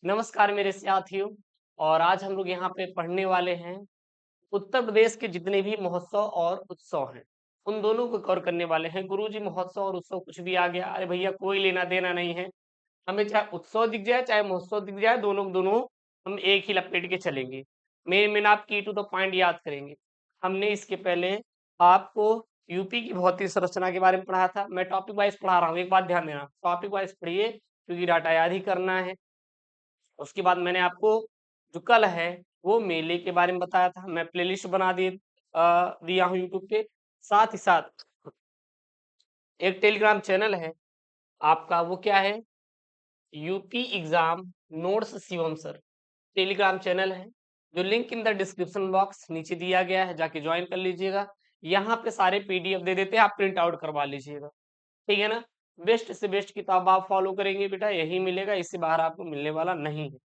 नमस्कार मेरे साथियों। और आज हम लोग यहाँ पे पढ़ने वाले हैं उत्तर प्रदेश के जितने भी महोत्सव और उत्सव हैं उन दोनों को कवर करने वाले हैं। गुरुजी महोत्सव और उत्सव कुछ भी आ गया, अरे भैया कोई लेना देना नहीं है। हमें चाहे उत्सव दिख जाए चाहे महोत्सव दिख जाए, दोनों दोनों हम एक ही लपेट के चलेंगे। मेन आप की टू द पॉइंट याद करेंगे। हमने इसके पहले आपको यूपी की भौतिक संरचना के बारे में पढ़ा था। मैं टॉपिक वाइज पढ़ा रहा हूँ, एक बात ध्यान देना, टॉपिक वाइज पढ़िए क्योंकि डाटा याद ही करना है। उसके बाद मैंने आपको जो कल है वो मेले के बारे में बताया था। मैं प्लेलिस्ट बना दिया हूँ यूट्यूब पे। साथ ही साथ एक टेलीग्राम चैनल है आपका, वो क्या है, UP exam notes Shivam sir Telegram channel है, जो link in the description box नीचे दिया गया है, जाके ज्वाइन कर लीजिएगा। यहाँ पे सारे पीडीएफ दे देते हैं, आप प्रिंट आउट करवा लीजिएगा, ठीक है ना। बेस्ट से बेस्ट किताब आप फॉलो करेंगे बेटा, यही मिलेगा, इससे बाहर आपको मिलने वाला नहीं है।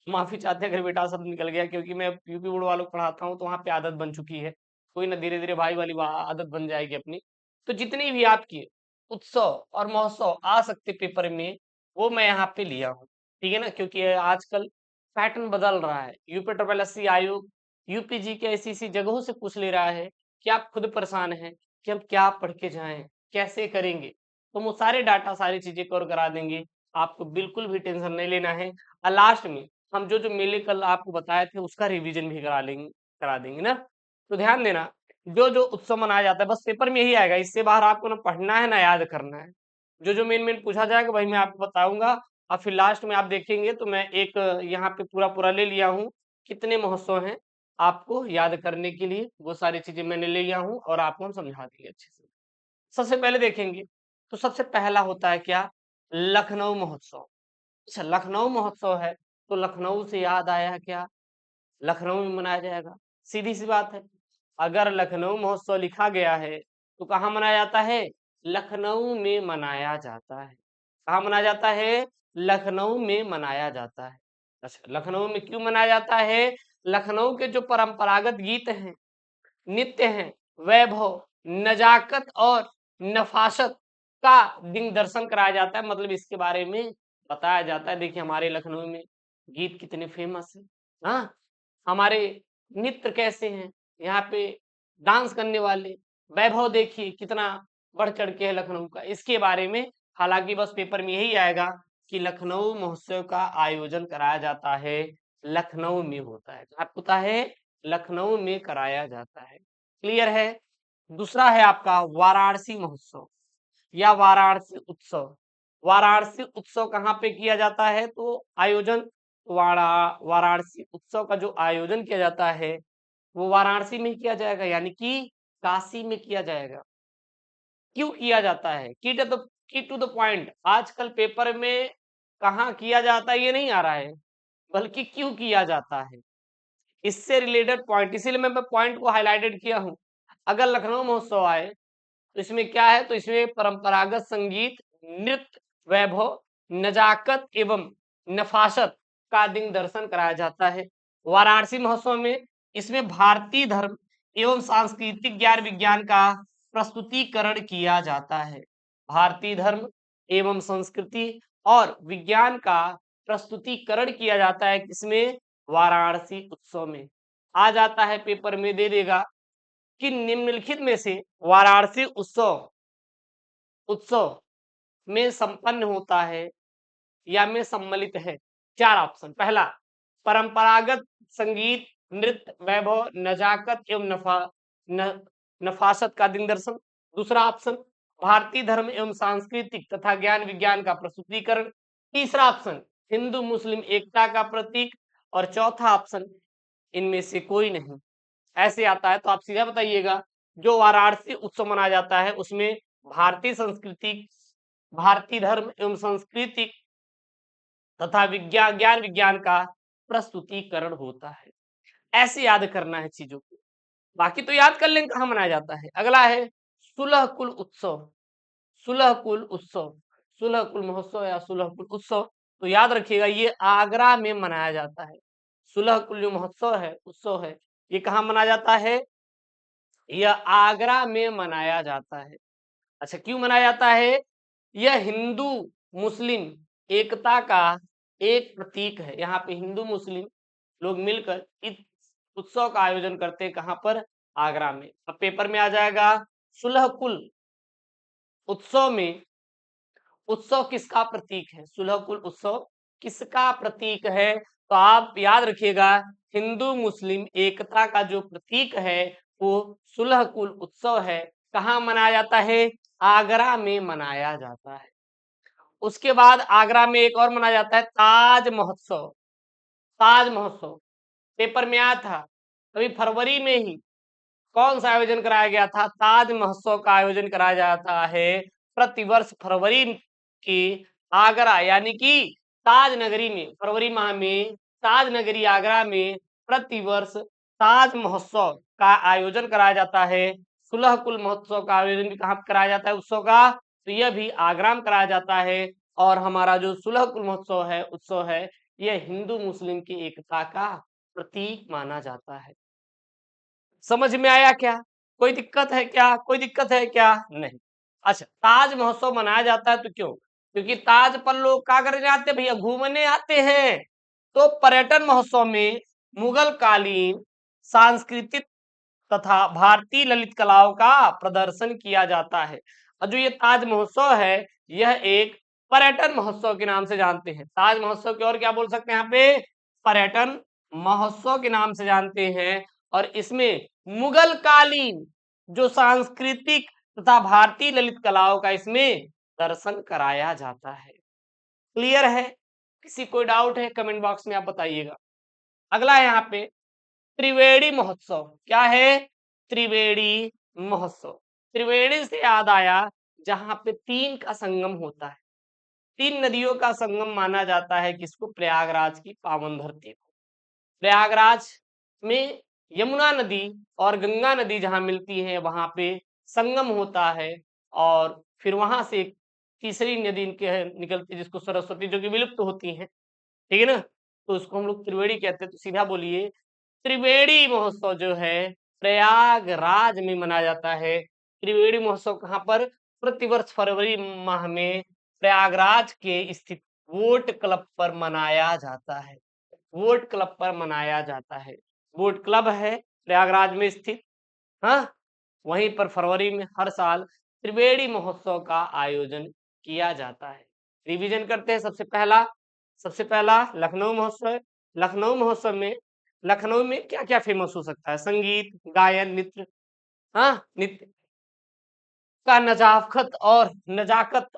माफी चाहते हैं अगर बेटा शब्द निकल गया, क्योंकि मैं यूपी बोर्ड वालों को पढ़ाता हूँ तो वहाँ पे आदत बन चुकी है। कोई ना, धीरे धीरे भाई वाली आदत बन जाएगी अपनी। तो जितनी भी आपकी उत्सव और महोत्सव आ सकते पेपर में, वो मैं यहाँ पे लिया हूँ, ठीक है ना। क्योंकि आजकल पैटर्न बदल रहा है। यूपी ट्रिपल एससी आयोग यूपीजी के ऐसी ऐसी जगहों से पूछ ले रहा है कि आप खुद परेशान हैं कि हम क्या पढ़ के जाएं, कैसे करेंगे। तो वो सारे डाटा सारी चीजें कवर करा देंगे, आपको बिल्कुल भी टेंशन नहीं लेना है। और लास्ट में हम जो जो मेले कल आपको बताए थे उसका रिवीजन भी करा देंगे ना। तो ध्यान देना, जो जो उत्सव मनाया जाता है बस पेपर में यही आएगा, इससे बाहर आपको ना पढ़ना है ना याद करना है। जो जो मेन मेन पूछा जाएगा वही मैं आपको बताऊंगा। और फिर लास्ट में आप देखेंगे तो मैं एक यहाँ पे पूरा पूरा ले लिया हूँ कितने महोत्सव हैं, आपको याद करने के लिए वो सारी चीजें मैंने ले लिया हूँ और आपको हम समझा देंगे अच्छे से। सबसे पहले देखेंगे तो सबसे पहला होता है क्या, लखनऊ महोत्सव। अच्छा, लखनऊ महोत्सव है तो लखनऊ से याद आया क्या, लखनऊ में मनाया जाएगा। सीधी सी बात है, अगर लखनऊ महोत्सव लिखा गया है तो कहाँ मनाया जाता है, लखनऊ में मनाया जाता है। कहाँ मनाया जाता है, लखनऊ में मनाया जाता है। अच्छा, लखनऊ में क्यों मनाया जाता है, लखनऊ के जो परंपरागत गीत हैं, नित्य हैं, वैभव, नजाकत और नफासत का दिन दर्शन कराया जाता है, मतलब इसके बारे में बताया जाता है। देखिए हमारे लखनऊ में गीत कितने फेमस है, हाँ, हमारे नृत्य कैसे हैं, यहाँ पे डांस करने वाले, वैभव देखिए कितना बढ़ चढ़ के है लखनऊ का, इसके बारे में। हालांकि बस पेपर में यही आएगा कि लखनऊ महोत्सव का आयोजन कराया जाता है, लखनऊ में होता है, कहाँ होता है, लखनऊ में कराया जाता है। क्लियर है। दूसरा है आपका वाराणसी महोत्सव या वाराणसी उत्सव। वाराणसी उत्सव कहाँ पे किया जाता है, तो आयोजन वाराणसी उत्सव का जो आयोजन किया जाता है वो वाराणसी में ही किया जाएगा, यानी कि काशी में किया जाएगा। क्यों किया जाता है, की टू द पॉइंट, आजकल पेपर में कहाँ किया जाता है ये नहीं आ रहा है, बल्कि क्यों किया जाता है, इससे रिलेटेड पॉइंट, इसीलिए मैं पॉइंट को हाईलाइटेड किया हूं। अगर लखनऊ महोत्सव आए तो इसमें क्या है, तो इसमें परंपरागत संगीत, नृत्य, वैभव, नजाकत एवं नफासत का दिन दर्शन कराया जाता है। वाराणसी महोत्सव में इसमें भारतीय धर्म एवं सांस्कृतिक ज्ञान विज्ञान का प्रस्तुतिकरण किया जाता है। भारतीय धर्म एवं संस्कृति और विज्ञान का प्रस्तुतिकरण किया जाता है किसमें, वाराणसी उत्सव में। आ जाता है पेपर में, दे देगा कि निम्नलिखित में से वाराणसी उत्सव उत्सव में संपन्न होता है या में सम्मिलित है। चार ऑप्शन, पहला परंपरागत संगीत, नृत्य, वैभव, नजाकत एवं नफासत का दिन दर्शन। दूसरा ऑप्शन भारतीय धर्म एवं सांस्कृतिक तथा ज्ञान विज्ञान का प्रस्तुतिकरण। तीसरा ऑप्शन हिंदू मुस्लिम एकता का प्रतीक। और चौथा ऑप्शन इनमें से कोई नहीं। ऐसे आता है तो आप सीधा बताइएगा, जो वाराणसी उत्सव मनाया जाता है उसमें भारतीय संस्कृति, भारतीय धर्म एवं संस्कृति तथा विज्ञान ज्ञान विज्ञान का प्रस्तुतिकरण होता है। ऐसे याद करना है चीजों को, बाकी तो याद कर लेंगे कहाँ मनाया जाता है। अगला है सुलह कुल उत्सव। सुलह कुल उत्सव, सुलह कुल महोत्सव या सुलह कुल उत्सव, तो याद रखिएगा ये आगरा में मनाया जाता है। सुलह कुल जो महोत्सव है, उत्सव है, ये कहाँ मनाया जाता है, यह आगरा में मनाया जाता है। अच्छा, क्यों मनाया जाता है, यह हिंदू मुस्लिम एकता का एक प्रतीक है। यहाँ पे हिंदू मुस्लिम लोग मिलकर इस उत्सव का आयोजन करते हैं। कहाँ पर? आगरा में। अब पेपर में आ जाएगा सुलह कुल उत्सव में उत्सव किसका प्रतीक है? सुलह कुल उत्सव किसका प्रतीक है? तो आप याद रखिएगा, हिंदू मुस्लिम एकता का जो प्रतीक है वो सुलह कुल उत्सव है। कहाँ मनाया जाता है? आगरा में मनाया जाता है। उसके बाद आगरा में एक और मनाया जाता है ताज महोत्सव। ताज महोत्सव पेपर में आया था अभी फरवरी में ही। कौन सा आयोजन कराया गया था? ताज महोत्सव का आयोजन कराया जाता है प्रतिवर्ष फरवरी की आगरा यानी कि ताज नगरी में। फरवरी माह में ताज नगरी आगरा में प्रतिवर्ष ताज महोत्सव का आयोजन कराया जाता है। सुलह कुल महोत्सव का आयोजन भी कहाँ कराया जाता है उत्सव का? तो यह भी आगरा में कराया जाता है। और हमारा जो सुलह कुल महोत्सव है उत्सव है, यह हिंदू मुस्लिम की एकता का प्रतीक माना जाता है। समझ में आया क्या? कोई दिक्कत है क्या? कोई दिक्कत है क्या? नहीं। अच्छा, ताज महोत्सव मनाया जाता है तो क्यों? क्योंकि ताज पर लोग क्या करने आते हैं भैया? घूमने आते हैं। तो पर्यटन महोत्सव में मुगल कालीन सांस्कृतिक तथा भारतीय ललित कलाओं का प्रदर्शन किया जाता है। और जो ये ताज महोत्सव है, यह एक पर्यटन महोत्सव के नाम से जानते हैं। ताज महोत्सव के और क्या बोल सकते हैं यहाँ पे? पर्यटन महोत्सव के नाम से जानते हैं। और इसमें मुगल कालीन जो सांस्कृतिक तथा भारतीय ललित कलाओं का इसमें दर्शन कराया जाता है। क्लियर है? किसी कोई डाउट है कमेंट बॉक्स में आप बताइएगा। अगला है यहाँ पे त्रिवेणी महोत्सव। क्या है? त्रिवेणी महोत्सव। त्रिवेणी से याद आया, जहां पे तीन का संगम होता है। तीन नदियों का संगम माना जाता है किसको? प्रयागराज की पावन धरती को। प्रयागराज में यमुना नदी और गंगा नदी जहां मिलती है वहां पे संगम होता है। और फिर वहां से एक तीसरी नदी निकलती है जिसको सरस्वती, जो कि विलुप्त होती है। ठीक है ना? तो उसको हम लोग त्रिवेणी कहते हैं। तो सीधा बोलिए, त्रिवेणी महोत्सव जो है प्रयागराज में मनाया जाता है। त्रिवेणी महोत्सव कहाँ पर? प्रतिवर्ष फरवरी माह में प्रयागराज के स्थित वोट क्लब पर मनाया जाता है। वोट क्लब पर मनाया जाता है। वोट क्लब है प्रयागराज में स्थित। हाँ, वहीं पर फरवरी में हर साल त्रिवेणी महोत्सव का आयोजन किया जाता है। रिवीजन करते हैं। सबसे पहला लखनऊ महोत्सव है। लखनऊ में क्या क्या फेमस हो सकता है? संगीत, गायन, नृत्य। हाँ, नृत्य का नजाकत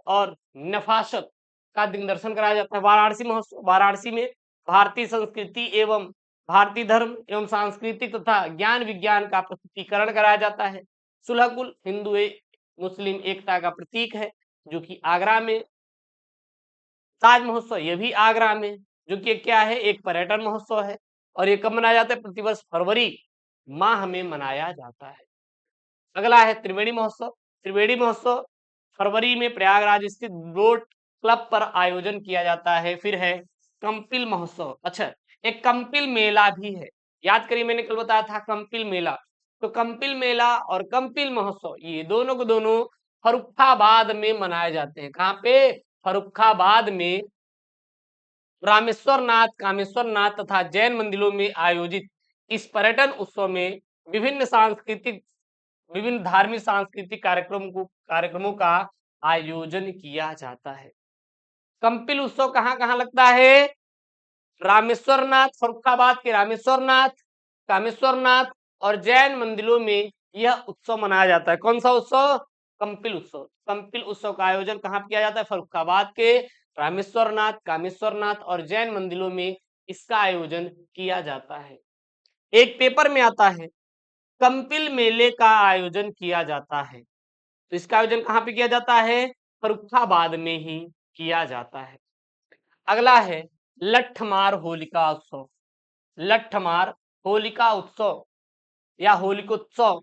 और नफासत का दिग्दर्शन कराया जाता है। वाराणसी महोत्सव, वाराणसी में भारतीय संस्कृति एवं भारतीय धर्म एवं सांस्कृतिक तथा ज्ञान विज्ञान का प्रस्तुतिकरण कराया जाता है। सुलहकुल हिंदू मुस्लिम एकता का प्रतीक है, जो कि आगरा में। ताज महोत्सव ये भी आगरा में, जो कि क्या है? एक पर्यटन महोत्सव है। और ये कब मनाया जाता है? प्रतिवर्ष फरवरी माह में मनाया जाता है। अगला है त्रिवेणी महोत्सव। त्रिवेणी महोत्सव फरवरी में प्रयागराज स्थित बोट क्लब पर आयोजन किया जाता है। फिर है कंपिल महोत्सव। अच्छा, एक कंपिल मेला भी है। याद करिए, मैंने कल बताया था कंपिल मेला। तो कंपिल मेला और कंपिल महोत्सव ये दोनों को दोनों फर्रुखाबाद में मनाए जाते हैं। कहाँ पे? फर्रुखाबाद में कामेश्वर नाथ तथा जैन मंदिरों में आयोजित इस पर्यटन उत्सव में विभिन्न धार्मिक सांस्कृतिक कार्यक्रमों का आयोजन किया जाता है। कंपिल उत्सव कहाँ कहाँ लगता है? रामेश्वर नाथ, फर्रुखाबाद के रामेश्वर नाथ, कामेश्वर नाथ और जैन मंदिरों में यह उत्सव मनाया जाता है। कौन सा उत्सव? कंपिल उत्सव। कंपिल उत्सव का आयोजन कहाँ किया जाता है? फर्रुखाबाद के रामेश्वर नाथ, कामेश्वर नाथ और जैन मंदिरों में इसका आयोजन किया जाता है। एक पेपर में आता है कंपिल मेले का आयोजन किया जाता है। तो इसका आयोजन कहाँ पे किया जाता है? फर्रुखाबाद में ही किया जाता है। अगला है लट्ठमार होलिका उत्सव। लट्ठमार होलिका उत्सव या होलिकोत्सव।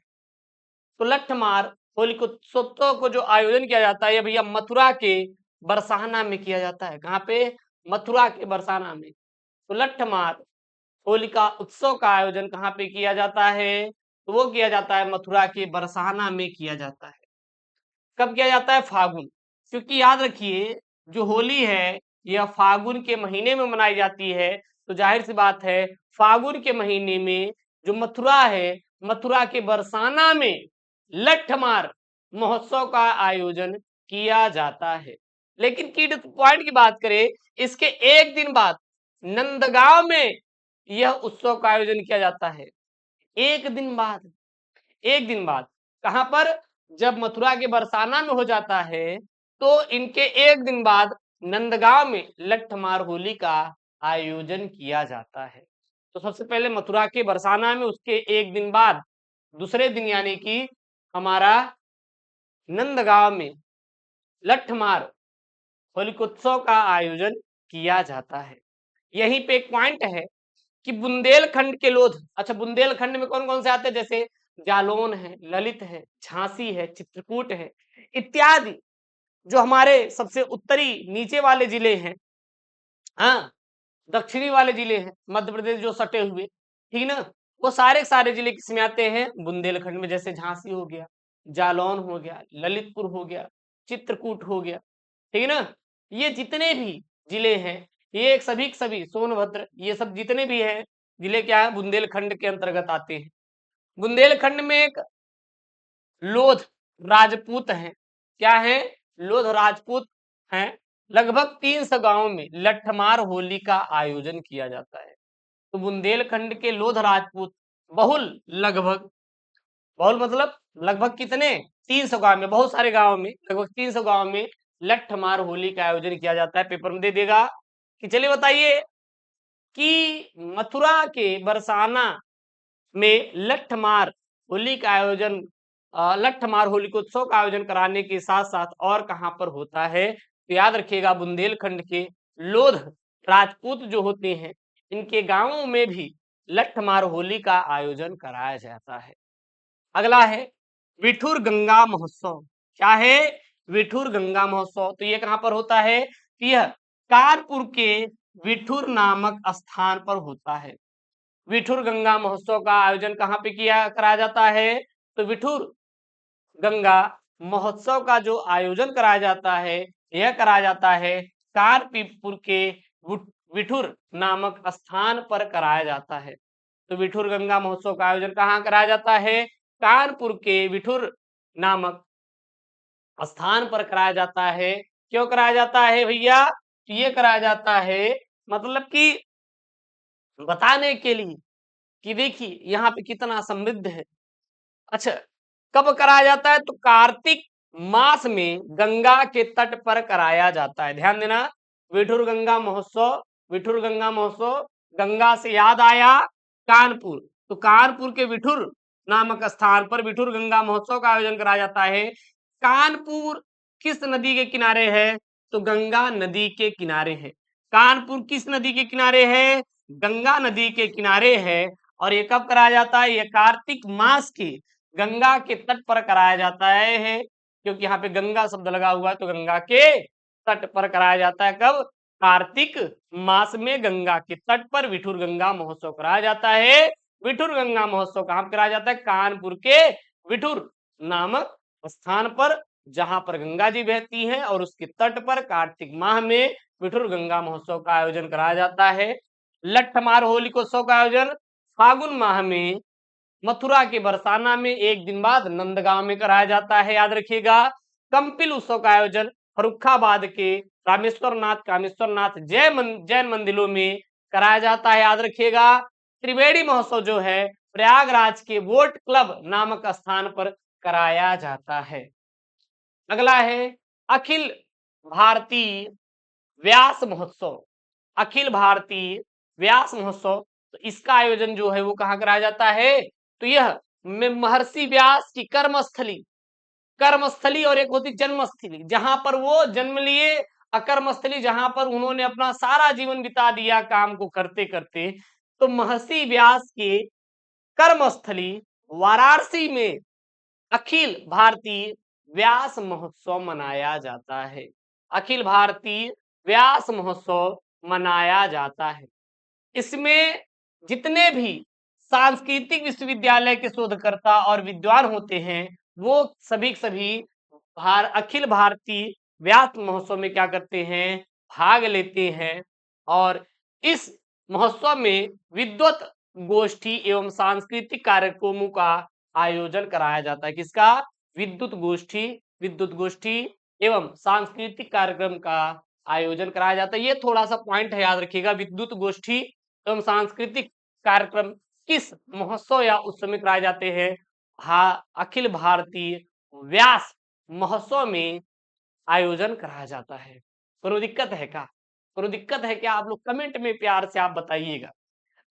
तो लट्ठमार होलिकोत्सव को जो आयोजन किया जाता है, ये भैया मथुरा के बरसाना में किया जाता है। कहाँ पे? मथुरा के बरसाना में। तो लट्ठमार होलिका उत्सव का आयोजन कहाँ पे किया जाता है? तो वो किया जाता है मथुरा के बरसाना में किया जाता है। कब किया जाता है? फागुन। क्योंकि याद रखिए, जो होली है यह फागुन के महीने में मनाई जाती है। तो जाहिर सी बात है फागुन के महीने में जो मथुरा है, मथुरा के बरसाना में लट्ठमार महोत्सव का आयोजन किया जाता है। लेकिन की पॉइंट की बात करें, इसके एक दिन बाद नंदगांव में यह उत्सव का आयोजन किया जाता है। एक दिन बाद, एक दिन बाद कहां पर, जब मथुरा के बरसाना में हो जाता है तो इनके एक दिन बाद नंदगांव में लट्ठमार होली का आयोजन किया जाता है। तो सबसे पहले मथुरा के बरसाना में, उसके एक दिन बाद दूसरे दिन यानी कि हमारा नंदगांव में लट्ठमार होलिकोत्सव का आयोजन किया जाता है। यहीं पे एक पॉइंट है कि बुंदेलखंड के लोध, अच्छा बुंदेलखंड में कौन कौन से आते हैं, जैसे जालौन है, ललित है, झांसी है, चित्रकूट है इत्यादि, जो हमारे सबसे उत्तरी नीचे वाले जिले हैं, हाँ दक्षिणी वाले जिले हैं मध्य प्रदेश जो सटे हुए, ठीक ना, वो सारे के सारे जिले किसमें आते हैं, बुंदेलखंड में। जैसे झांसी हो गया, जालौन हो गया, ललितपुर हो गया, चित्रकूट हो गया, ठीक है ना। ये जितने भी जिले हैं, ये एक सभी के सभी, सोनभद्र, ये सब जितने भी हैं जिले क्या है, बुंदेलखंड के अंतर्गत आते हैं। बुंदेलखंड में एक लोध राजपूत हैं, क्या है, लोध राजपूत हैं। लगभग 300 गांवों में लट्ठमार होली का आयोजन किया जाता है। तो बुंदेलखंड के लोध राजपूत बहुल, लगभग बहुल मतलब लगभग कितने, 300 गांव में, बहुत सारे गांव में, लगभग 300 गांव में लट्ठमार होली का आयोजन किया जाता है। पेपर में दे देगा कि चलिए बताइए कि मथुरा के बरसाना में लट्ठमार होली का आयोजन, लट्ठमार होलिकोत्सव का आयोजन कराने के साथ साथ और कहां पर होता है, तो याद रखिएगा बुंदेलखंड के लोध राजपूत जो होते हैं, इनके गांवों में भी लट्ठमार होली का आयोजन कराया जाता है। अगला है विठुर गंगा महोत्सव। क्या है, विठुर गंगा महोत्सव। तो ये कहां पर होता है, यह कानपुर के विठुर नामक स्थान पर होता है। विठुर गंगा महोत्सव का आयोजन कहां पे किया कराया जाता है, तो विठुर गंगा महोत्सव का जो आयोजन कराया जाता है, यह कराया जाता है कानपुर के विठुर नामक स्थान पर कराया जाता है। तो विठुर गंगा महोत्सव का आयोजन कहाँ कराया जाता है, कानपुर के विठुर नामक स्थान पर कराया जाता है। क्यों कराया जाता है भैया, तो ये कराया जाता है मतलब कि बताने के लिए कि देखिए यहाँ पे कितना समृद्ध है। अच्छा, कब कराया जाता है, तो कार्तिक मास में गंगा के तट पर कराया जाता है। ध्यान देना, विठुर गंगा महोत्सव, विठुर गंगा महोत्सव, गंगा से याद आया कानपुर, तो कानपुर के विठुर नामक स्थान पर विठुर गंगा महोत्सव का आयोजन कराया जाता है। कानपुर किस नदी के किनारे है, तो गंगा नदी के किनारे है। कानपुर किस नदी के किनारे है, गंगा नदी के किनारे है। और ये कब कराया जाता है, ये कार्तिक मास की गंगा के तट पर कराया जाता है, क्योंकि यहाँ पे गंगा शब्द लगा हुआ है, तो गंगा के तट पर कराया जाता है। कब, कार्तिक मास में गंगा के तट पर विठुर गंगा महोत्सव कराया जाता है। विठुर गंगा महोत्सव कहाँ कराया जाता है, कानपुर के विठुर नामक स्थान पर, जहां पर गंगा जी बहती हैं, और उसके तट पर कार्तिक माह में विठुर गंगा महोत्सव का आयोजन कराया जाता है। लट्ठमार होलिकोत्सव का आयोजन फागुन माह में मथुरा के बरसाना में एक दिन बाद नंदगांव में कराया जाता है। याद रखिएगा, कंपिल उत्सव का आयोजन फर्रुखाबाद के कामेश्वरनाथ जैन मंदिरों में कराया जाता है। याद रखिएगा, त्रिवेणी महोत्सव जो है प्रयागराज के वोट क्लब नामक स्थान पर कराया जाता है। अगला है अखिल भारतीय व्यास महोत्सव। अखिल भारतीय व्यास महोत्सव, तो इसका आयोजन जो है वो कहाँ कराया जाता है, तो यह महर्षि व्यास की कर्मस्थली और एक होती जन्मस्थली, जहां पर वो जन्म लिए, अकर्मस्थली जहां पर उन्होंने अपना सारा जीवन बिता दिया काम को करते करते। तो महर्षि व्यास के कर्मस्थली वाराणसी में अखिल भारतीय व्यास महोत्सव मनाया जाता है। अखिल भारतीय व्यास महोत्सव मनाया जाता है। इसमें जितने भी सांस्कृतिक विश्वविद्यालय के शोधकर्ता और विद्वान होते हैं, वो सभी अखिल भारतीय व्यास महोत्सव में क्या करते हैं, भाग लेते हैं और इस महोत्सव में विद्वत गोष्ठी एवं सांस्कृतिक कार्यक्रमों का आयोजन कराया जाता है। किसका? विद्युत गोष्ठी एवं सांस्कृतिक कार्यक्रम का आयोजन कराया जाता है। ये थोड़ा सा पॉइंट है, याद रखिएगा। विद्युत गोष्ठी एवं सांस्कृतिक कार्यक्रम किस महोत्सव या उत्सव में कराए जाते हैं? अखिल भारतीय व्यास महोत्सव में आयोजन कराया जाता है। कोई दिक्कत है क्या? कोई दिक्कत है क्या? आप लोग कमेंट में प्यार से आप बताइएगा।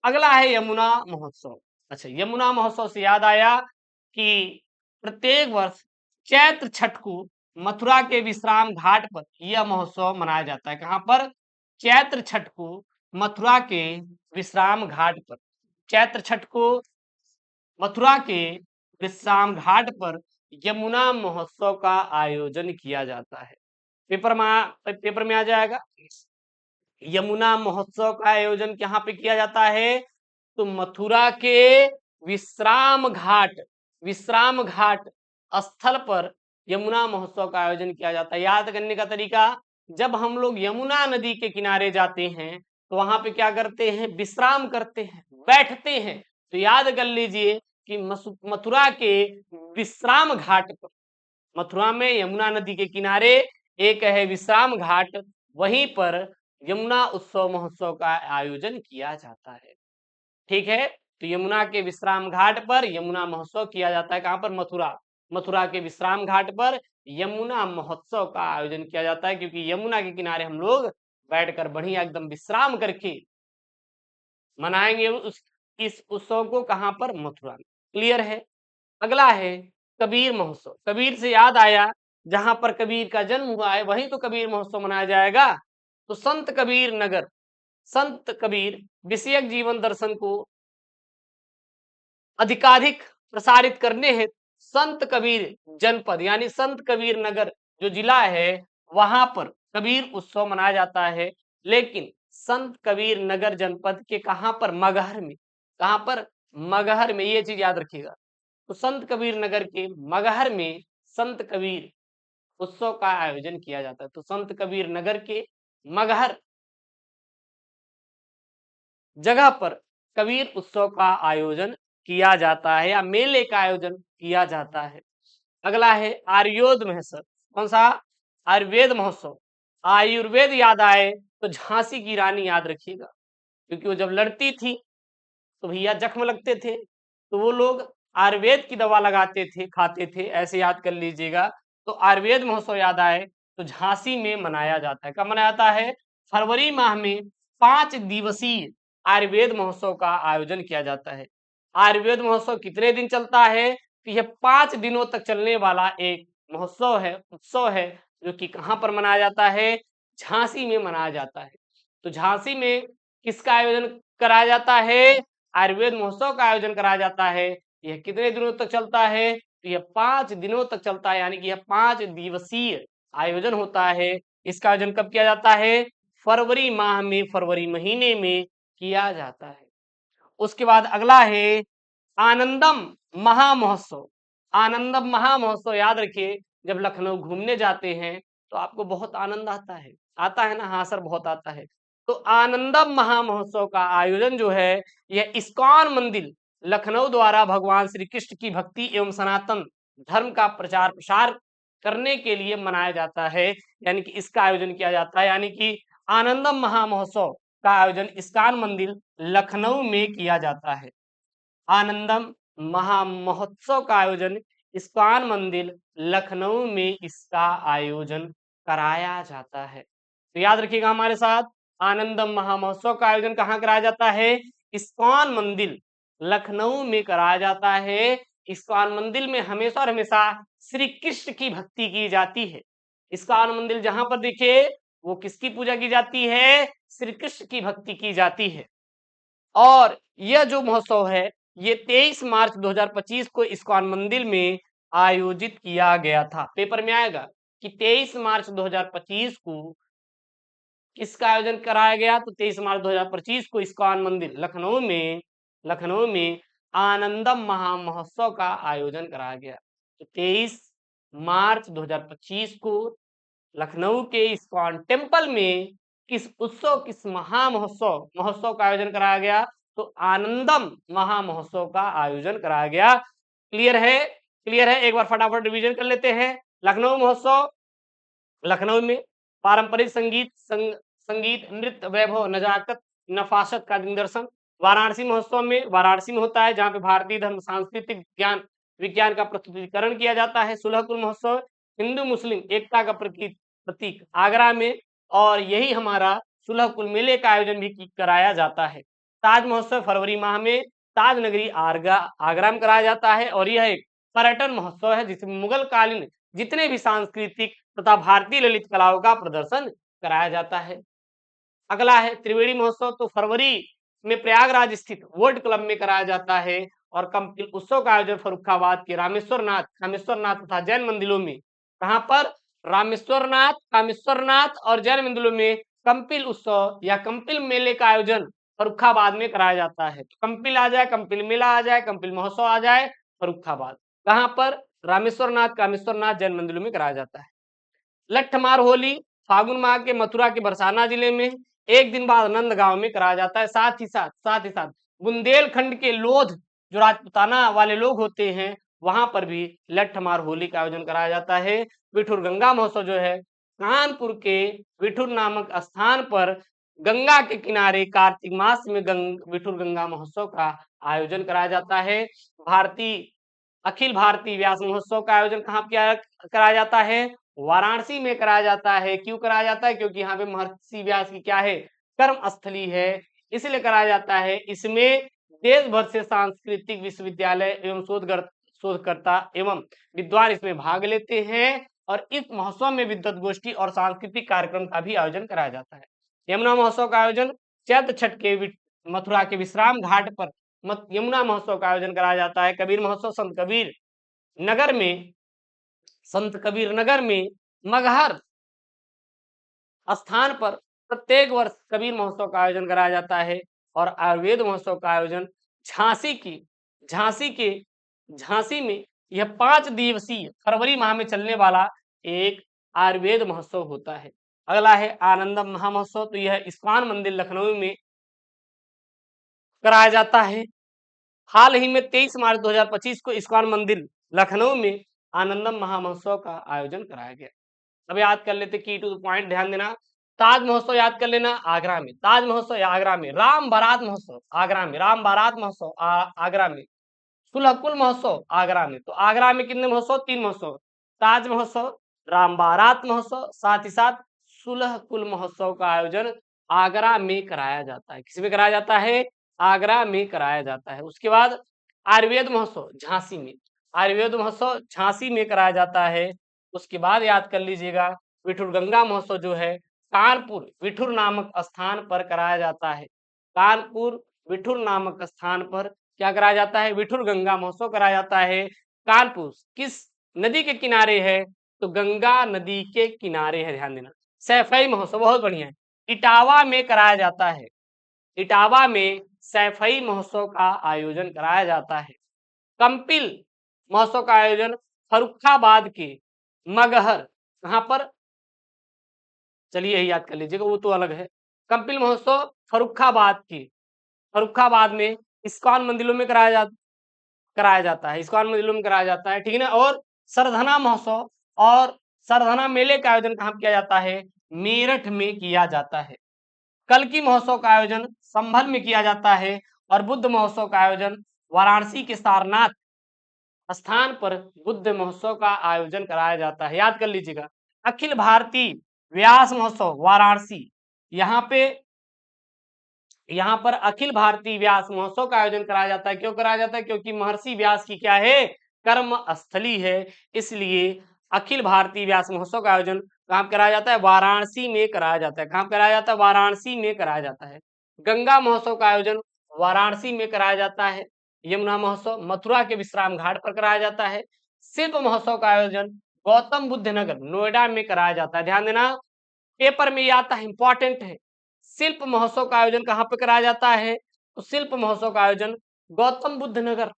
अगला है यमुना महोत्सव। अच्छा, यमुना महोत्सव से याद आया कि प्रत्येक वर्ष चैत्र छठ को मथुरा के विश्राम घाट पर यह महोत्सव मनाया जाता है। कहाँ पर? चैत्र छठ को मथुरा के विश्राम घाट पर। चैत्र छठ को मथुरा के विश्राम घाट पर यमुना महोत्सव का आयोजन किया जाता है। पेपर में आ जाएगा। यमुना महोत्सव का आयोजन कहाँ पे किया जाता है? तो मथुरा के विश्राम घाट स्थल पर यमुना महोत्सव का आयोजन किया जाता है। याद करने का तरीका, जब हम लोग यमुना नदी के किनारे जाते हैं तो वहां पे क्या करते हैं? विश्राम करते हैं, बैठते हैं। तो याद कर लीजिए कि मथुरा के विश्राम घाट पर, मथुरा में यमुना नदी के किनारे एक है विश्राम घाट, वहीं पर यमुना उत्सव महोत्सव का आयोजन किया जाता है। ठीक है, तो यमुना के विश्राम घाट पर यमुना महोत्सव किया जाता है। कहां पर? मथुरा के विश्राम घाट पर यमुना महोत्सव का आयोजन किया जाता है, क्योंकि यमुना के किनारे हम लोग बैठकर बढ़िया एकदम विश्राम करके मनाएंगे इस उत्सव को। कहां पर? मथुरा में। क्लियर है? अगला है कबीर महोत्सव। कबीर से याद आया, जहां पर कबीर का जन्म हुआ है वहीं तो कबीर महोत्सव मनाया जाएगा। तो संत कबीर विषयक जीवन दर्शन को अधिकाधिक प्रसारित करने हेतु संत कबीर जनपद यानी संत कबीर नगर जो जिला है वहां पर कबीर उत्सव मनाया जाता है। लेकिन संत कबीर नगर जनपद के कहां पर? मगहर में। कहां पर? मगहर में। ये चीज याद रखिएगा। तो संत कबीर नगर के मगहर में संत कबीर उत्सव का आयोजन किया जाता है। तो संत कबीर नगर के मगहर जगह पर कबीर उत्सव का आयोजन किया जाता है या मेले का आयोजन किया जाता है। अगला है आयुर्वेद महोत्सव। कौन सा? आयुर्वेद महोत्सव। आयुर्वेद याद आए तो झांसी की रानी याद रखिएगा, क्योंकि वो जब लड़ती थी तो भैया जख्म लगते थे तो वो लोग आयुर्वेद की दवा लगाते थे, खाते थे, ऐसे याद कर लीजिएगा। तो आयुर्वेद महोत्सव याद आए तो झांसी में मनाया जाता है। कब मनाया जाता है? फरवरी माह में 5 दिवसीय आयुर्वेद महोत्सव का आयोजन किया जाता है। आयुर्वेद महोत्सव कितने दिन चलता है? तो यह 5 दिनों तक चलने वाला एक महोत्सव है, उत्सव है, जो कि कहाँ पर मनाया जाता है? झांसी में मनाया जाता है। तो झांसी में किसका आयोजन कराया जाता है? आयुर्वेद महोत्सव का आयोजन कराया जाता है। यह कितने दिनों तक चलता है? तो यह 5 दिनों तक चलता है, यानी कि यह 5 दिवसीय आयोजन होता है। इसका आयोजन कब किया जाता है? फरवरी माह में, फरवरी महीने में किया जाता है। उसके बाद अगला है आनंदम महामहोत्सव। आनंदम महामहोत्सव याद रखिए, जब लखनऊ घूमने जाते हैं तो आपको बहुत आनंद आता है ना? हाँ सर, बहुत आता है। तो आनंदम महामहोत्सव का आयोजन जो है यह इस्कॉन मंदिर लखनऊ द्वारा भगवान श्री कृष्ण की भक्ति एवं सनातन धर्म का प्रचार प्रसार करने के लिए मनाया जाता है, यानी कि इसका आयोजन किया जाता है। यानी कि आनंदम महामहोत्सव का आयोजन इस्कॉन मंदिर लखनऊ में किया जाता है। आनंदम महामहोत्सव का आयोजन इस्कॉन मंदिर लखनऊ में इसका आयोजन कराया जाता है। तो याद रखिएगा हमारे साथ, आनंदम महामहोत्सव का आयोजन कहाँ कराया जाता है? इस्कॉन मंदिर लखनऊ में कराया जाता है। इस्कॉन मंदिर में हमेशा और हमेशा श्री कृष्ण की भक्ति की जाती है। इस्कॉन मंदिर जहां पर दिखे वो किसकी पूजा की जाती है? श्री कृष्ण की भक्ति की जाती है। और यह जो महोत्सव है ये 23 मार्च 2025 को इस्कॉन मंदिर में आयोजित किया गया था। पेपर में आएगा कि 23 मार्च 2025 को किसका आयोजन कराया गया? तो 23 मार्च 2025 को इस्कॉन मंदिर लखनऊ में आनंदम महामहोत्सव का आयोजन कराया गया। तो 23 मार्च 2025 को लखनऊ के इस्कॉन टेम्पल में किस उत्सव, किस महामहोत्सव महोत्सव का आयोजन कराया गया? तो आनंदम महामहोत्सव का आयोजन कराया गया। क्लियर है? क्लियर है? एक बार फटाफट रिवीजन कर लेते हैं। लखनऊ महोत्सव, लखनऊ में पारंपरिक संगीत, नृत्य, वैभव, नजाकत, नफासत का निदर्शन। वाराणसी महोत्सव में वाराणसी में होता है, जहाँ पे भारतीय धर्म, सांस्कृतिक ज्ञान, विज्ञान का प्रस्तुतिकरण किया जाता है। सुलहकुल महोत्सव हिंदू मुस्लिम एकता का प्रतीक, आगरा में, और यही हमारा सुलहकुल मेले का आयोजन भी कराया जाता है। ताज महोत्सव फरवरी माह में ताज नगरी आगरा में कराया जाता है, और यह एक पर्यटन महोत्सव है जिसमें मुगल कालीन जितने भी सांस्कृतिक तथा भारतीय ललित कलाओं का प्रदर्शन कराया जाता है। अगला है त्रिवेणी महोत्सव, तो फरवरी में प्रयागराज स्थित वर्ल्ड क्लब में कराया जाता है, और कंपिल उत्सव का आयोजन फर्रुखाबाद के कामेश्वरनाथ तथा जैन मंदिरों में। कहां पर? कामेश्वरनाथ और जैन मंदिरों में कंपिल उत्सव या कंपिल मेले का आयोजन फर्रुखाबाद में कराया जाता है। तो कंपिल आ जाए, कंपिल मेला आ जाए, कंपिल महोत्सव आ जाए, फर्रुखाबाद। कहां पर? रामेश्वरनाथ, कामेश्वरनाथ, जैन मंदिरों में कराया जाता है। लट्ठमार होली फागुन माह के मथुरा के बरसाना जिले में एक दिन बाद नंदगांव में कराया जाता है। साथ ही साथ बुंदेलखंड के लोध, जो राजपुताना वाले लोग होते हैं, वहां पर भी लट्ठमार होली का आयोजन कराया जाता है। विठुर गंगा महोत्सव जो है, कानपुर के विठुर नामक स्थान पर गंगा के किनारे कार्तिक मास में विठुर गंगा महोत्सव का आयोजन कराया जाता है। अखिल भारतीय व्यास महोत्सव का आयोजन कहाँ कराया जाता है? वाराणसी में कराया जाता है। क्यों कराया जाता है? क्योंकि यहाँ पे महर्षि व्यास की क्या है? कर्म स्थली है, इसलिए कराया जाता है। इसमें देश भर से सांस्कृतिक विश्वविद्यालय एवं शोधकर्ता एवं विद्वान इसमें भाग लेते हैं, और इस महोत्सव में विद्वत गोष्ठी और सांस्कृतिक कार्यक्रम का भी आयोजन कराया जाता है। यमुना महोत्सव का आयोजन चैत्र छठ के मथुरा के विश्राम घाट पर यमुना महोत्सव का आयोजन कराया जाता है। कबीर महोत्सव संत कबीर नगर में मगहर स्थान पर प्रत्येक वर्ष कबीर महोत्सव का आयोजन कराया जाता है। और आयुर्वेद महोत्सव का आयोजन झांसी में यह 5 दिवसीय फरवरी माह में चलने वाला एक आयुर्वेद महोत्सव होता है। अगला है आनंदम महामहोत्सव, तो यह इस्कॉन मंदिर लखनऊ में कराया जाता है। हाल ही में 23 मार्च 2025 को इस्कॉन मंदिर लखनऊ में आनंदम महामहोत्सव का आयोजन कराया गया। अब याद कर लेते की टू द पॉइंट, ध्यान देना। ताज महोत्सव याद कर लेना, आगरा में। ताज महोत्सव आगरा में। राम बारात महोत्सव आगरा में। राम बारात महोत्सव आगरा में। सुलहकुल महोत्सव आगरा में। तो आगरा में कितने महोत्सव? 3 महोत्सव, ताज महोत्सव, राम बारात महोत्सव, साथ ही साथ सुलहकुल महोत्सव का आयोजन आगरा में कराया जाता है। किस में कराया जाता है? आगरा में कराया जाता है। उसके बाद आयुर्वेद महोत्सव झांसी में। आयुर्वेद महोत्सव झांसी में कराया जाता है। उसके बाद याद कर लीजिएगा, विठुर गंगा महोत्सव जो है कानपुर विठुर नामक स्थान पर कराया जाता है। कानपुर विठुर नामक स्थान पर क्या कराया जाता है? विठुर गंगा महोत्सव कराया जाता है। कानपुर किस नदी के किनारे है? तो गंगा नदी के किनारे है, ध्यान देना। सैफई महोत्सव बहुत बढ़िया है, इटावा में कराया जाता है। इटावा में सैफई महोत्सव का आयोजन कराया जाता है। कंपिल महोत्सव का आयोजन फर्रुखाबाद के मगहर, कहां पर? चलिए यही याद कर लीजिएगा, वो तो अलग है। कंपिल महोत्सव फर्रुखाबाद में इस्कॉन मंदिरों में कराया जाता है। इस्कॉन मंदिरों में कराया जाता है, ठीक है ना। और सरधना महोत्सव और सरधना मेले का आयोजन कहाँ किया जाता है? मेरठ में किया जाता है। कल्की महोत्सव का आयोजन संभल में किया जाता है, और बुद्ध महोत्सव का आयोजन वाराणसी के सारनाथ स्थान पर बुद्ध महोत्सव का आयोजन कराया जाता है। याद कर लीजिएगा, अखिल भारतीय व्यास महोत्सव वाराणसी, यहाँ पर अखिल भारतीय व्यास महोत्सव का आयोजन कराया जाता है। क्यों कराया जाता है? क्योंकि महर्षि व्यास की क्या है? कर्म स्थली है, इसलिए अखिल भारतीय व्यास महोत्सव का आयोजन कहाँ कराया जाता है? वाराणसी में कराया जाता है। कहाँ कराया जाता है? वाराणसी में कराया जाता है। गंगा महोत्सव का आयोजन वाराणसी में कराया जाता है। यमुना महोत्सव मथुरा के विश्राम घाट पर कराया जाता है। शिल्प महोत्सव का आयोजन गौतम बुद्ध नगर नोएडा में कराया जाता है। ध्यान देना, पेपर में ये आता है, इंपॉर्टेंट है। शिल्प महोत्सव का आयोजन कहाँ पे कराया जाता है? तो शिल्प महोत्सव का आयोजन गौतम बुद्ध नगर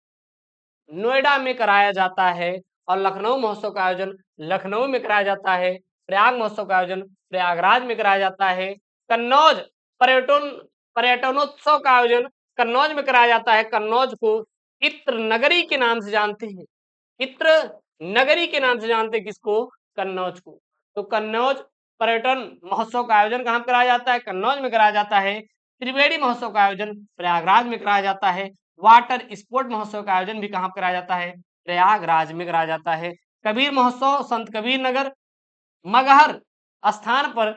नोएडा में कराया जाता है। और लखनऊ महोत्सव का आयोजन लखनऊ में कराया जाता है। प्रयाग महोत्सव का आयोजन प्रयागराज में कराया जाता है। कन्नौज पर्यटनोत्सव का आयोजन कन्नौज में कराया जाता है। कन्नौज को इत्र नगरी के नाम से जानते हैं, इत्र नगरी के नाम से जानते हैं किसको? कन्नौज को। तो कन्नौज पर्यटन महोत्सव का आयोजन कहाँ कराया जाता है? कन्नौज में कराया जाता है। त्रिवेणी महोत्सव का आयोजन प्रयागराज में कराया जाता है। वाटर स्पोर्ट महोत्सव का आयोजन भी कहाँ कराया जाता है? प्रयागराज में कराया जाता है। कबीर महोत्सव संत कबीर नगर मगहर स्थान पर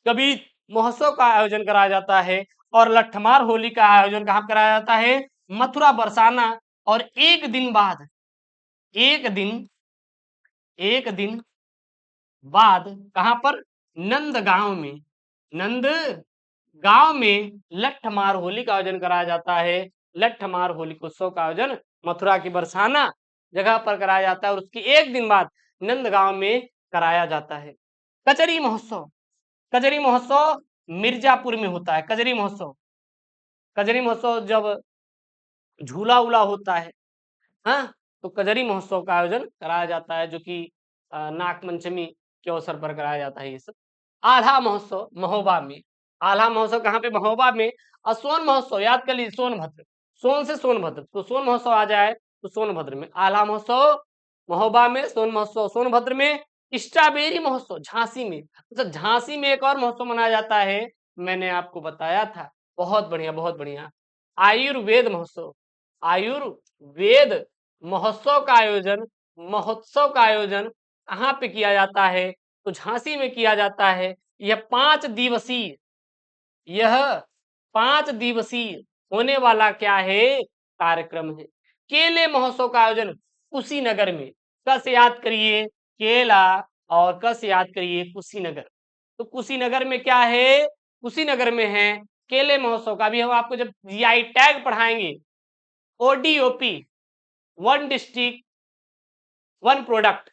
कबीर महोत्सव का आयोजन कराया जाता है। और लट्ठमार होली का आयोजन कहाँ कराया जाता है? मथुरा बरसाना। और एक दिन बाद कहाँ पर? नंदगांव में, नंदगांव में लट्ठमार होली का आयोजन कराया जाता है। लट्ठमार होली उत्सव का आयोजन मथुरा की बरसाना जगह पर कराया जाता है और उसके एक दिन बाद नंदगांव में कराया जाता है। कचरी महोत्सव, कजरी महोत्सव मिर्जापुर में होता है। कजरी महोत्सव जब झूला उला होता है, हाँ, तो कजरी महोत्सव का आयोजन कराया जाता है, जो कि नागपंचमी के अवसर पर कराया जाता है ये सब। आल्हा महोत्सव महोबा में, आल्हा महोत्सव कहाँ पे? महोबा में। और सोन महोत्सव याद कर लीजिए, सोनभद्र, सोन से सोनभद्र, तो सोन महोत्सव आ जाए तो सोनभद्र में। आल्हा महोत्सव महोबा में, सोन महोत्सव सोनभद्र में। स्ट्रॉबेरी महोत्सव झांसी में। अच्छा, झांसी में एक और महोत्सव मनाया जाता है, मैंने आपको बताया था। बहुत बढ़िया, बहुत बढ़िया। आयुर्वेद महोत्सव, आयुर्वेद महोत्सव का आयोजन कहाँ पे किया जाता है? तो झांसी में किया जाता है। यह 5 दिवसीय होने वाला क्या है? कार्यक्रम है। केले महोत्सव का आयोजन कुशीनगर में। कस याद करिए? केला। और कस याद करिए? कुशीनगर। तो कुशीनगर में क्या है? कुशीनगर में है केले महोत्सव का। भी हम आपको जब जीआई टैग पढ़ाएंगे, ODOP, one district one product,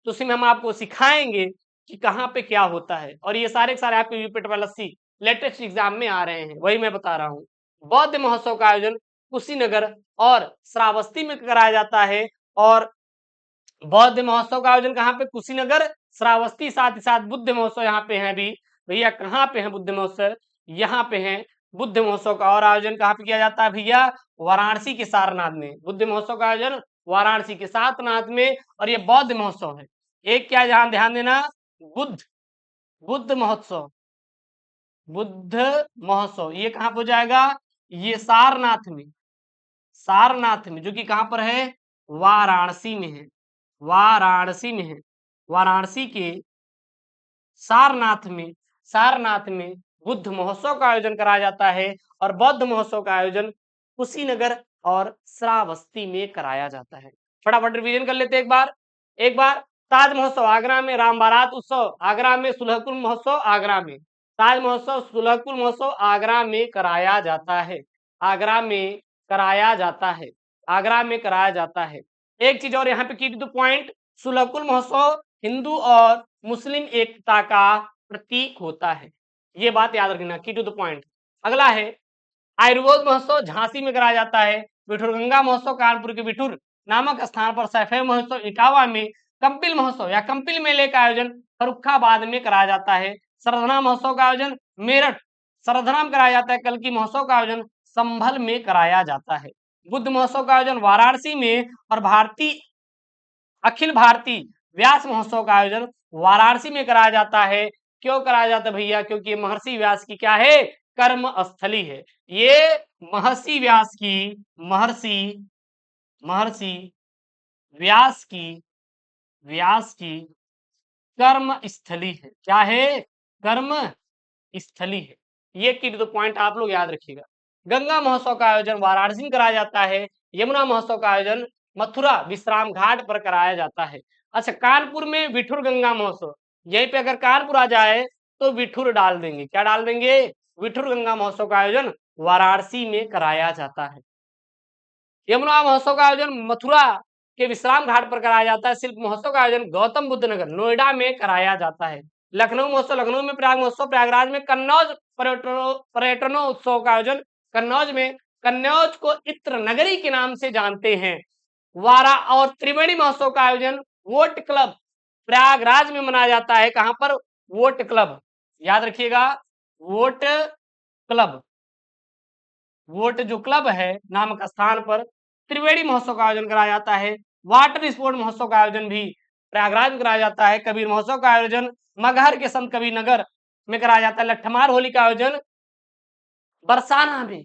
तो उसमें हम आपको सिखाएंगे कि कहाँ पे क्या होता है। और ये सारे के सारे आपके UP triple SC latest exam में आ रहे हैं, वही मैं बता रहा हूँ। बौद्ध महोत्सव का आयोजन कुशीनगर और श्रावस्ती में कराया जाता है। और बौद्ध महोत्सव का आयोजन कहाँ पे? कुशीनगर, श्रावस्ती, साथ ही साथ बुद्ध महोत्सव यहाँ पे है भी। भैया कहाँ पे है बुद्ध महोत्सव? यहाँ पे है बुद्ध महोत्सव का। और आयोजन कहाँ पे किया जाता है भैया? वाराणसी के सारनाथ में। बुद्ध महोत्सव का आयोजन वाराणसी के सारनाथ में। और ये बौद्ध महोत्सव है। एक क्या जहां ध्यान देना, बुद्ध महोत्सव, बुद्ध महोत्सव ये कहाँ पे हो जाएगा? ये सारनाथ में, सारनाथ में, जो कि कहाँ पर है? वाराणसी में है, वाराणसी में है। वाराणसी के सारनाथ में बुद्ध महोत्सव का आयोजन कराया जाता है। और बौद्ध महोत्सव का आयोजन कुशीनगर और श्रावस्ती में कराया जाता है। फटाफट रिवीजन कर लेते हैं एक बार। ताज महोत्सव आगरा में, राम बारात उत्सव आगरा में, सुलहकुल महोत्सव आगरा में। ताज महोत्सव, सुलहकुल महोत्सव आगरा में कराया जाता है, आगरा में कराया जाता है, आगरा में कराया जाता है। एक चीज और यहाँ पे की टू द पॉइंट, सुलहकुल महोत्सव हिंदू और मुस्लिम एकता का प्रतीक होता है, ये बात याद रखना, की टू द पॉइंट। अगला है आयुर्वेद महोत्सव झांसी में कराया जाता है। विठुरगंगा महोत्सव कानपुर के विठुर नामक स्थान पर। सैफे महोत्सव इटावा में। कंपिल महोत्सव या कंपिल मेले का आयोजन फरुखाबाद में कराया जाता है। सरधना महोत्सव का आयोजन मेरठ, सरधना में कराया जाता है। कल की महोत्सव का आयोजन संभल में कराया जाता है। बुद्ध महोत्सव का आयोजन वाराणसी में। और अखिल भारतीय व्यास महोत्सव का आयोजन वाराणसी में कराया जाता है। क्यों कराया जाता है भैया? क्योंकि महर्षि व्यास की क्या है? कर्म स्थली है। ये महर्षि व्यास की, महर्षि व्यास की कर्म स्थली है। क्या है? कर्म स्थली है। ये की टू द पॉइंट आप लोग याद रखिएगा। गंगा महोत्सव का आयोजन वाराणसी में कराया जाता है। यमुना महोत्सव का आयोजन मथुरा विश्राम घाट पर कराया जाता है। अच्छा, कानपुर में विठुर गंगा महोत्सव, यहीं पे अगर कानपुर आ जाए तो विठुर डाल देंगे। क्या डाल देंगे? विठुर गंगा महोत्सव का आयोजन वाराणसी में कराया जाता है। यमुना महोत्सव का आयोजन मथुरा के विश्राम घाट पर कराया जाता है। शिल्प महोत्सव का आयोजन गौतम बुद्ध नगर नोएडा में कराया जाता है। लखनऊ महोत्सव लखनऊ में, प्रयाग महोत्सव प्रयागराज में। कन्नौज पर्यटनोत्सव का आयोजन कन्नौज में। कन्नौज को इत्र नगरी के नाम से जानते हैं। वारा और त्रिवेणी महोत्सव का आयोजन वोट क्लब प्रयागराज में मनाया जाता है। कहां पर? वोट क्लब, याद रखिएगा, वोट क्लब, वोट जो क्लब है नामक स्थान पर त्रिवेणी महोत्सव का आयोजन कराया जाता है। वाटर स्पोर्ट महोत्सव का आयोजन भी प्रयागराज में कराया जाता है। कबीर महोत्सव का आयोजन मगहर के संत कबीर नगर में कराया जाता है। लट्ठमार होली का आयोजन बरसाना में,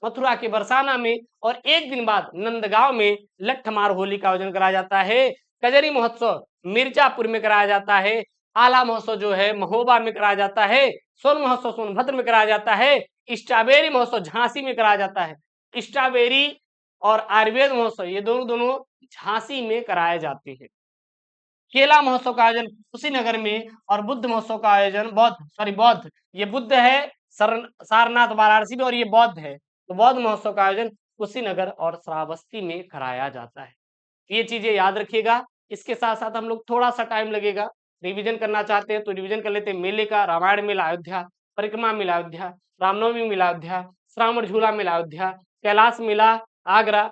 मथुरा के बरसाना में, और एक दिन बाद नंदगांव में लट्ठमार होली का आयोजन कराया जाता है। कजरी महोत्सव मिर्जापुर में कराया जाता है। आला महोत्सव जो है महोबा में कराया जाता है। सोन महोत्सव सोनभद्र में कराया जाता है। स्ट्रॉबेरी महोत्सव झांसी में कराया जाता है। स्ट्रॉबेरी और आयुर्वेद महोत्सव ये दोनों दोनों झांसी में कराए जाते हैं। केला महोत्सव का आयोजन कुशीनगर में, और बुद्ध महोत्सव का आयोजन बौद्ध, ये बुद्ध है सारनाथ वाराणसी में, और ये बौद्ध है, तो बौद्ध महोत्सव का आयोजन कुशीनगर और श्रावस्ती में कराया जाता है। ये चीजें याद रखिएगा। इसके साथ साथ हम लोग थोड़ा सा टाइम लगेगा, रिवीजन करना चाहते हैं तो रिवीजन कर लेते हैं। मेले का, रामायण मेला अयोध्या, परिक्रमा मेला अयोध्या, रामनवमी मेला अयोध्या, श्रावण झूला मेला अयोध्या, कैलाश मेला आगरा,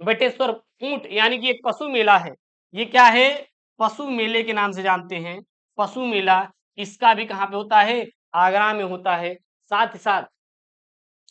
बटेश्वर ऊंट यानी कि एक पशु मेला है। ये क्या है? पशु मेले के नाम से जानते हैं। पशु मेला, इसका भी कहाँ पे होता है? आगरा में होता है। साथ ही साथ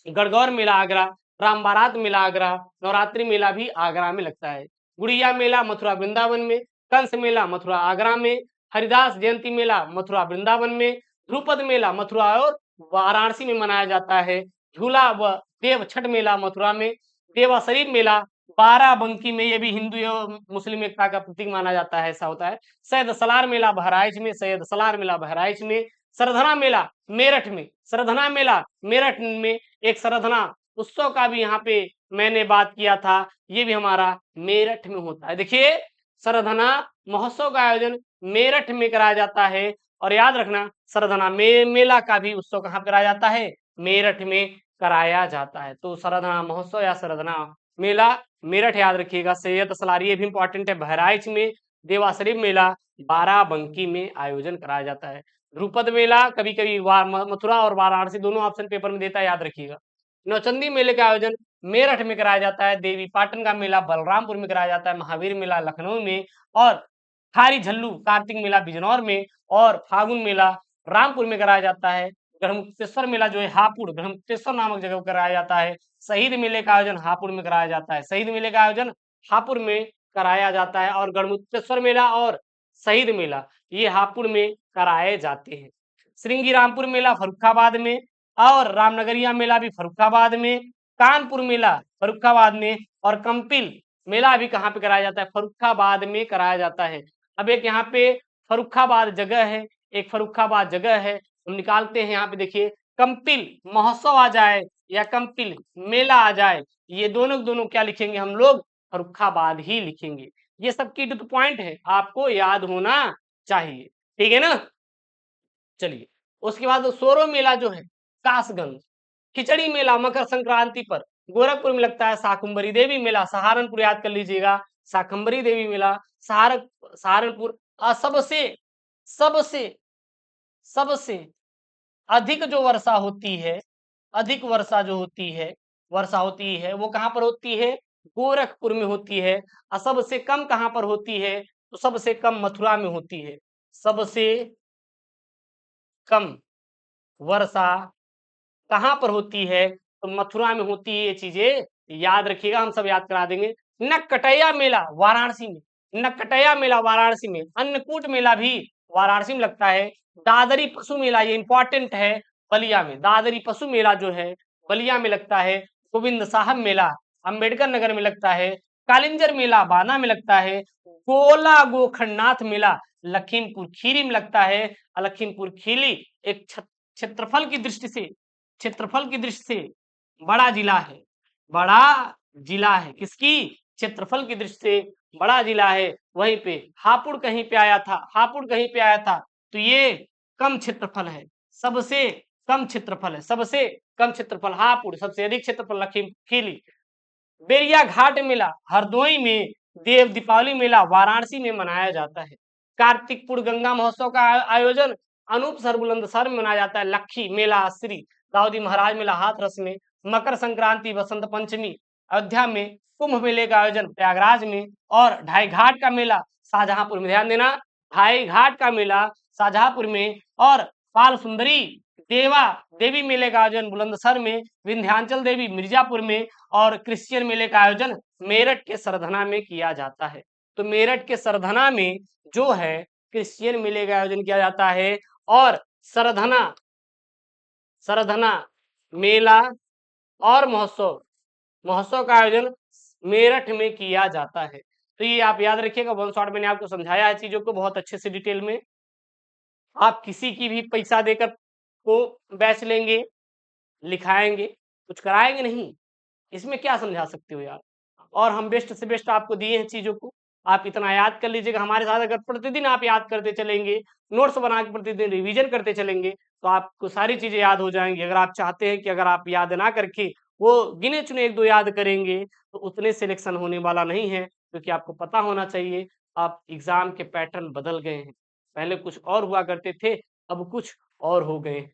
गणगौर मेला आगरा, राम बारात मेला आगरा, नवरात्रि मेला भी आगरा में लगता है। गुड़िया मेला मथुरा वृंदावन में, कंस मेला मथुरा आगरा में, हरिदास जयंती मेला मथुरा वृंदावन में, ध्रुपद मेला मथुरा और वाराणसी में मनाया जाता है। झूला व देव छठ मेला मथुरा में, देवा शरीफ मेला बाराबंकी में, ये भी हिंदू एवं मुस्लिम एकता का प्रतीक माना जाता है, ऐसा होता है। सैयद सलार मेला बहराइच में, सैयद सलार मेला बहराइच में। सरधना मेला मेरठ में, सरधना मेला मेरठ में, एक सरधना उत्सव का भी यहाँ पे मैंने बात किया था, ये भी हमारा मेरठ में होता है। देखिए, सरधना महोत्सव का आयोजन मेरठ में कराया जाता है, और याद रखना सरधना मेला का भी उत्सव कहाँ कराया जाता है? मेरठ में कराया जाता है। तो सरधना महोत्सव या सरधना मेला मेरठ याद रखिएगा। सैयद सलार ये भी इंपॉर्टेंट है, बहराइच में। देवा शरीफ मेला बाराबंकी में आयोजन कराया जाता है। ध्रुपद मेला कभी कभी मथुरा और वाराणसी दोनों ऑप्शन पेपर में देता है, याद रखिएगा। नौचंदी मेले का आयोजन मेरठ में कराया जाता है। देवी पाटन का मेला बलरामपुर में कराया जाता है। महावीर मेला लखनऊ में, और खारी झल्लू कार्तिक मेला बिजनौर में, और फागुन मेला रामपुर में कराया जाता है। ब्रह्मपुत्रेश्वर मेला जो है हापुड़, ब्रह्मपुत्रेश्वर नामक जगह पर कराया जाता है। शहीद मेले का आयोजन हापुड़ में कराया जाता है। शहीद मेले का आयोजन हापुड़ में कराया जाता है, और गढ़मुक्तेश्वर मेला और शहीद मेला ये हापुड़ में कराए जाते हैं। श्रृंगी रामपुर मेला फर्रुखाबाद में, और रामनगरिया मेला भी फर्रुखाबाद में, कानपुर मेला फर्रुखाबाद में, और कंपिल मेला भी कहाँ पे कराया जाता है? फर्रुखाबाद में कराया जाता है। अब एक यहाँ पे फर्रुखाबाद जगह है, एक फर्रुखाबाद जगह है, हम निकालते हैं। यहाँ पे देखिए, कंपिल महोत्सव आ जाए या कंपिल मेला आ जाए, ये दोनों दोनों क्या लिखेंगे हम लोग? फर्रुखाबाद ही लिखेंगे। ये सब की टू द पॉइंट है, आपको याद होना चाहिए, ठीक है ना? चलिए, उसके बाद सोरो मेला जो है कासगंज, खिचड़ी मेला मकर संक्रांति पर गोरखपुर में लगता है। शाकुंभरी देवी मेला सहारनपुर, याद कर लीजिएगा, शाकंभरी देवी मेला सहारनपुर। सबसे सबसे सबसे अधिक जो वर्षा होती है, अधिक वर्षा जो होती है, वर्षा होती है वो कहाँ पर होती है? गोरखपुर में होती है। और सबसे कम कहाँ पर होती है? तो सबसे कम मथुरा में होती है। सबसे कम वर्षा कहाँ पर होती है? तो मथुरा में होती है। ये चीजें याद रखिएगा, हम सब याद करा देंगे। नककटैया मेला वाराणसी में, नककटैया मेला वाराणसी में। अन्नकूट मेला भी वाराणसी में लगता है। दादरी पशु मेला ये इंपॉर्टेंट है, बलिया में। दादरी पशु मेला जो है बलिया में लगता है। गोविंद साहब मेला अंबेडकर नगर में लगता है। कालिंजर मेला बाना में लगता है। गोला गोखंडनाथ मेला लखीमपुर खीरी में लगता है। लखीमपुर खीरी एक क्षेत्रफल की दृष्टि से, क्षेत्रफल की दृष्टि से बड़ा जिला है, बड़ा जिला है। किसकी? क्षेत्रफल की दृष्टि से बड़ा जिला है। वहीं पे हापुड़ कहीं पे आया था, हापुड़ कहीं पे आया था, तो ये कम क्षेत्रफल है, सबसे कम क्षेत्रफल है, सबसे कम क्षेत्रफल हापुड़, सबसे अधिक क्षेत्रफल लखीमपुर। बेरिया घाट मेला हरदोई में, देव दीपावली मेला वाराणसी में मनाया जाता है। कार्तिकपुर गंगा महोत्सव का आयोजन अनूप सर बुलंदशहर में मनाया जाता है। लखी मेला श्री दाऊदी महाराज मेला हाथरस में। मकर संक्रांति बसंत पंचमी अयोध्या में। कुंभ मेले का आयोजन प्रयागराज में, और ढाई घाट का मेला शाहजहांपुर में। ध्यान देना, ढाई घाट का मेला शाहजहांपुर में, और बाल सुंदरी, देवा देवी मेले का आयोजन बुलंदशहर में, विंध्याचल देवी मिर्जापुर में और क्रिश्चियन मेले का आयोजन मेरठ के सरधना में किया जाता है। तो मेरठ के सरधना में जो है क्रिश्चियन मेले का आयोजन किया जाता है और सरधना सरधना मेला और महोत्सव महोत्सव का आयोजन मेरठ में किया जाता है। तो ये आप याद रखिएगा, वन शॉट मैंने आपको समझाया है चीजों को बहुत अच्छे से डिटेल में। आप किसी की भी पैसा देकर को बैच लेंगे, लिखाएंगे, कुछ कराएंगे नहीं, इसमें क्या समझा सकते हो यार। और हम बेस्ट से बेस्ट आपको दिए हैं चीजों को, आप इतना याद कर लीजिएगा। हमारे साथ अगर प्रतिदिन आप याद करते चलेंगे, नोट्स बना के प्रतिदिन रिवीजन करते चलेंगे, तो आपको सारी चीजें याद हो जाएंगी। अगर आप चाहते हैं कि अगर आप याद ना करके वो गिने चुने एक दो याद करेंगे, तो उतने सिलेक्शन होने वाला नहीं है, क्योंकि आपको पता होना चाहिए आप एग्जाम के पैटर्न बदल गए हैं। पहले कुछ और हुआ करते थे, अब कुछ और हो गए हैं।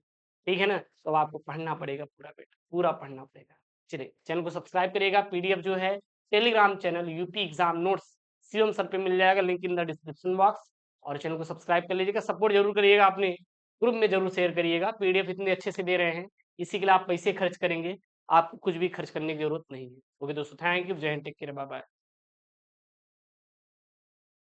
ठीक है ना, तो आपको पढ़ना पड़ेगा, पूरा बेटा पूरा पढ़ना पड़ेगा। चलिए चैनल को सब्सक्राइब करिएगा। पीडीएफ जो है Telegram channel UP exam notes Shivam sir पे मिल जाएगा, link in the description box. और चैनल को सब्सक्राइब कर लीजिएगा, सपोर्ट जरूर करिएगा, अपने ग्रुप में जरूर शेयर करिएगा। पीडीएफ इतने अच्छे से दे रहे हैं, इसी के लिए आप पैसे खर्च करेंगे, आपको कुछ भी खर्च करने की जरूरत नहीं है। ओके दोस्तों, थैंक यू, जय Hind, take care, bye bye.